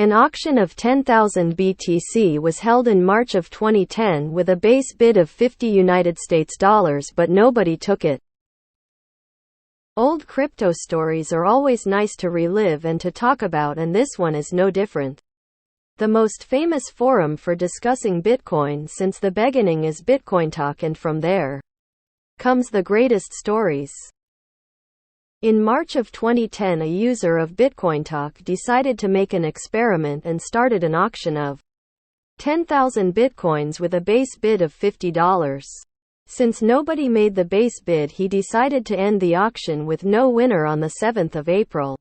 An auction of 10,000 BTC was held in March of 2010 with a base bid of $50, but nobody took it. Old crypto stories are always nice to relive and to talk about, and this one is no different. The most famous forum for discussing Bitcoin since the beginning is Bitcoin Talk, and from there comes the greatest stories. In March of 2010, a user of Bitcoin Talk decided to make an experiment and started an auction of 10,000 bitcoins with a base bid of $50. Since nobody made the base bid, he decided to end the auction with no winner on the 7th of April.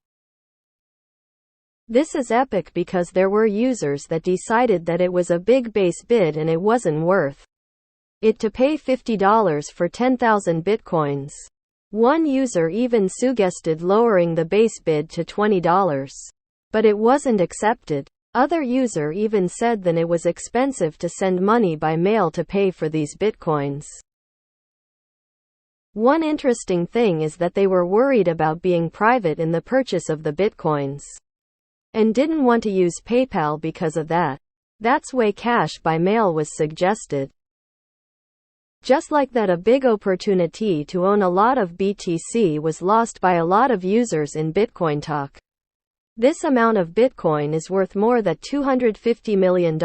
This is epic because there were users that decided that it was a big base bid and it wasn't worth it to pay $50 for 10,000 bitcoins. One user even suggested lowering the base bid to $20. But it wasn't accepted. Other user even said that it was expensive to send money by mail to pay for these bitcoins. One interesting thing is that they were worried about being private in the purchase of the bitcoins, and didn't want to use PayPal because of that. That's why cash by mail was suggested. Just like that, a big opportunity to own a lot of BTC was lost by a lot of users in Bitcoin Talk. This amount of Bitcoin is worth more than $250 million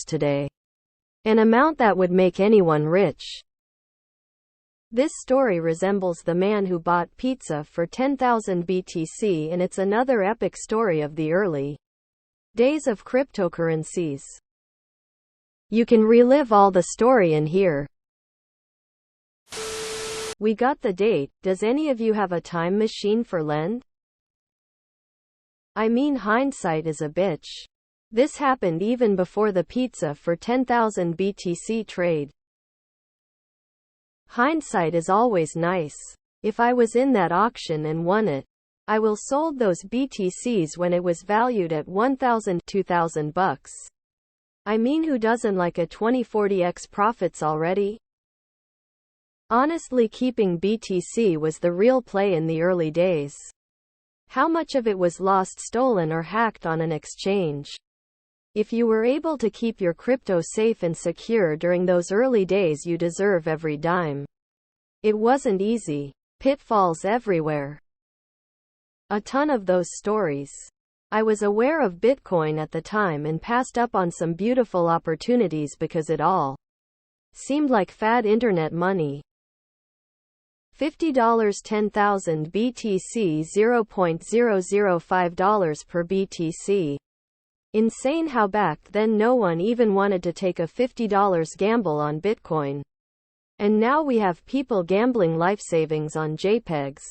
today. An amount that would make anyone rich. This story resembles the man who bought pizza for 10,000 BTC, and it's another epic story of the early days of cryptocurrencies. You can relive all the story in here. We got the date. Does any of you have a time machine for Lend? I mean, hindsight is a bitch. This happened even before the pizza for 10,000 BTC trade. Hindsight is always nice. If I was in that auction and won it, I will sold those BTCs when it was valued at $1,000-2,000 bucks. I mean, who doesn't like a 20-40x profits already? Honestly, keeping BTC was the real play in the early days. How much of it was lost, stolen, or hacked on an exchange? If you were able to keep your crypto safe and secure during those early days, you deserve every dime. It wasn't easy. Pitfalls everywhere. A ton of those stories. I was aware of Bitcoin at the time and passed up on some beautiful opportunities because it all seemed like fad internet money. $50, 10,000 BTC, $0.005 per BTC. Insane how back then no one even wanted to take a $50 gamble on Bitcoin. And now we have people gambling life savings on JPEGs.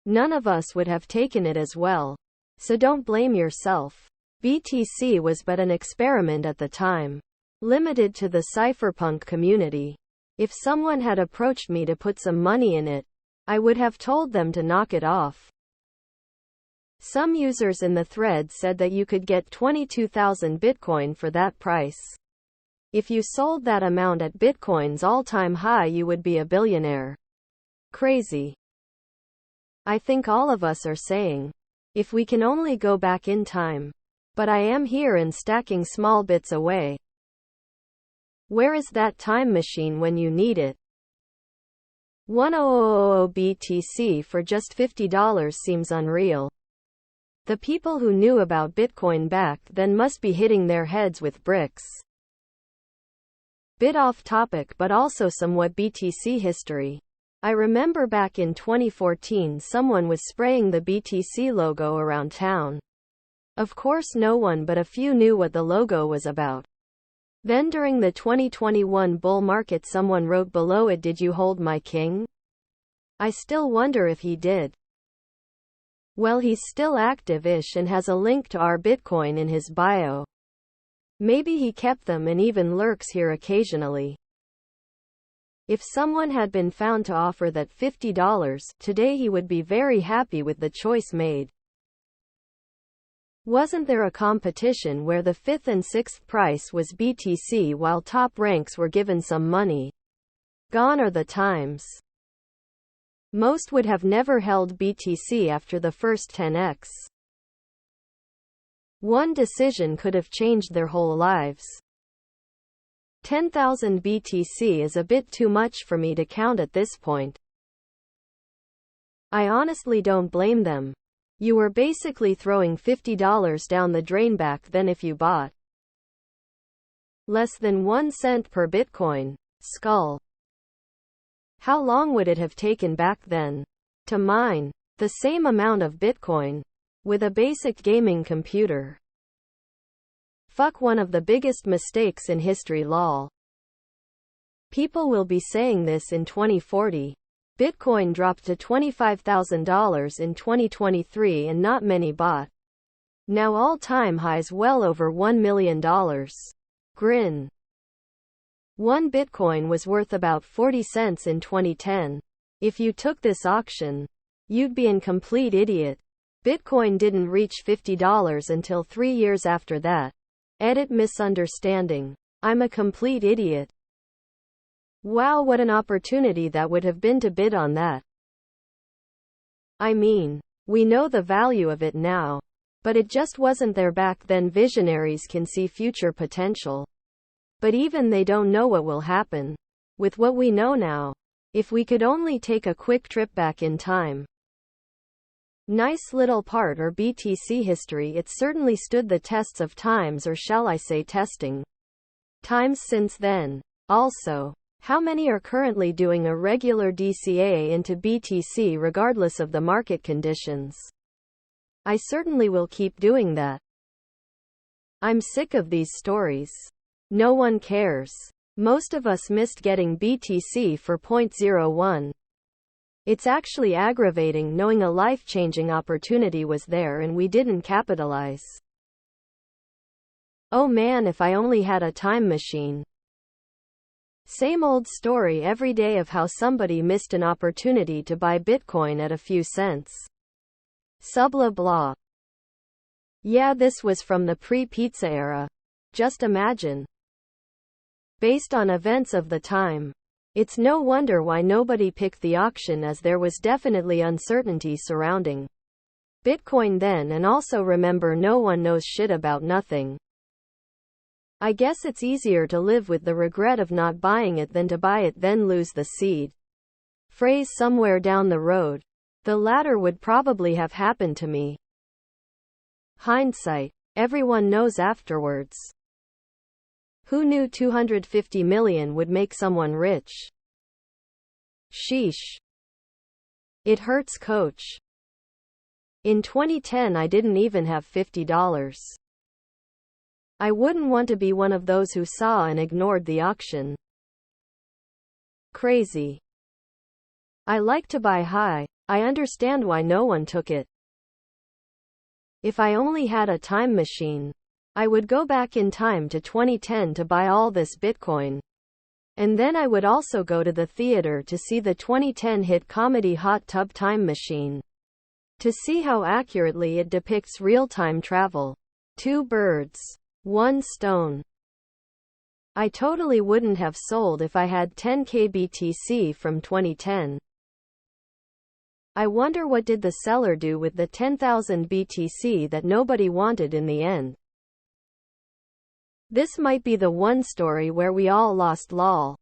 None of us would have taken it as well. So don't blame yourself. BTC was but an experiment at the time, limited to the cypherpunk community. If someone had approached me to put some money in it, I would have told them to knock it off. Some users in the thread said that you could get 22,000 Bitcoin for that price. If you sold that amount at Bitcoin's all-time high, you would be a billionaire. Crazy. I think all of us are saying, if we can only go back in time. But I am here and stacking small bits away. Where is that time machine when you need it? 10,000 BTC for just $50 seems unreal. The people who knew about Bitcoin back then must be hitting their heads with bricks. Bit off topic, but also somewhat BTC history. I remember back in 2014 someone was spraying the BTC logo around town. Of course no one but a few knew what the logo was about. Then during the 2021 bull market someone wrote below it, "Did you hold my king?" I still wonder if he did. Well, he's still active-ish and has a link to our Bitcoin in his bio. Maybe he kept them and even lurks here occasionally. If someone had been found to offer that $50 today, he would be very happy with the choice made. Wasn't there a competition where the 5th and 6th price was BTC while top ranks were given some money? Gone are the times. Most would have never held BTC after the first 10x. One decision could have changed their whole lives. 10,000 BTC is a bit too much for me to count at this point. I honestly don't blame them. You were basically throwing $50 down the drain back then if you bought less than 1 cent per Bitcoin. Skull. How long would it have taken back then to mine the same amount of Bitcoin with a basic gaming computer? Fuck, one of the biggest mistakes in history, lol. People will be saying this in 2040. Bitcoin dropped to $25,000 in 2023 and not many bought. Now all-time highs well over $1 million. Grin. One Bitcoin was worth about 40 cents in 2010. If you took this auction, you'd be an complete idiot. Bitcoin didn't reach $50 until 3 years after that. Edit misunderstanding. I'm a complete idiot. Wow, what an opportunity that would have been to bid on that. I mean, we know the value of it now, but it just wasn't there back then. Visionaries can see future potential, but even they don't know what will happen. With what we know now, if we could only take a quick trip back in time. Nice little part or BTC history. It certainly stood the tests of times, or shall I say testing times, since then. Also, how many are currently doing a regular DCA into BTC regardless of the market conditions? I certainly will keep doing that. I'm sick of these stories. No one cares. Most of us missed getting BTC for 0.01. It's actually aggravating knowing a life-changing opportunity was there and we didn't capitalize. Oh man, if I only had a time machine. Same old story every day of how somebody missed an opportunity to buy Bitcoin at a few cents. Subla blah. Yeah, this was from the pre-pizza era. Just imagine. Based on events of the time, it's no wonder why nobody picked the auction, as there was definitely uncertainty surrounding Bitcoin then, and also remember, no one knows shit about nothing. I guess it's easier to live with the regret of not buying it than to buy it then lose the seed phrase somewhere down the road. The latter would probably have happened to me. Hindsight. Everyone knows afterwards. Who knew 250 million would make someone rich? Sheesh. It hurts, coach. In 2010 I didn't even have $50. I wouldn't want to be one of those who saw and ignored the auction. Crazy. I like to buy high. I understand why no one took it. If I only had a time machine, I would go back in time to 2010 to buy all this Bitcoin. And then I would also go to the theater to see the 2010 hit comedy Hot Tub Time Machine, to see how accurately it depicts real-time travel. 2 birds, 1 stone. I totally wouldn't have sold if I had 10k BTC from 2010. I wonder what did the seller do with the 10,000 BTC that nobody wanted in the end. This might be the one story where we all lost, lol.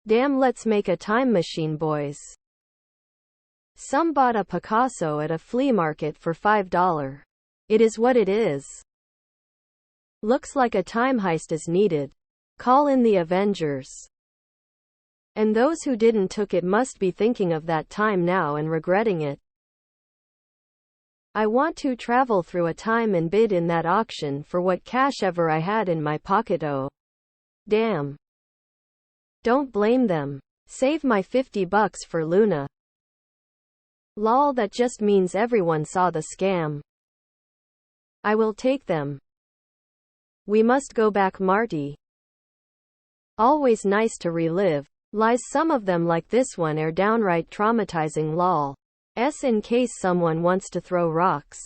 Damn, let's make a time machine, boys. Some bought a Picasso at a flea market for $5. It is what it is. Looks like a time heist is needed. Call in the Avengers. And those who didn't took it must be thinking of that time now and regretting it. I want to travel through a time and bid in that auction for what cash ever I had in my pocket. Oh, damn. Don't blame them. Save my $50 for Luna. Lol, that just means everyone saw the scam. I will take them. We must go back, Marty. Always nice to relive lies. Some of them, like this one, are downright traumatizing, lol. In case someone wants to throw rocks.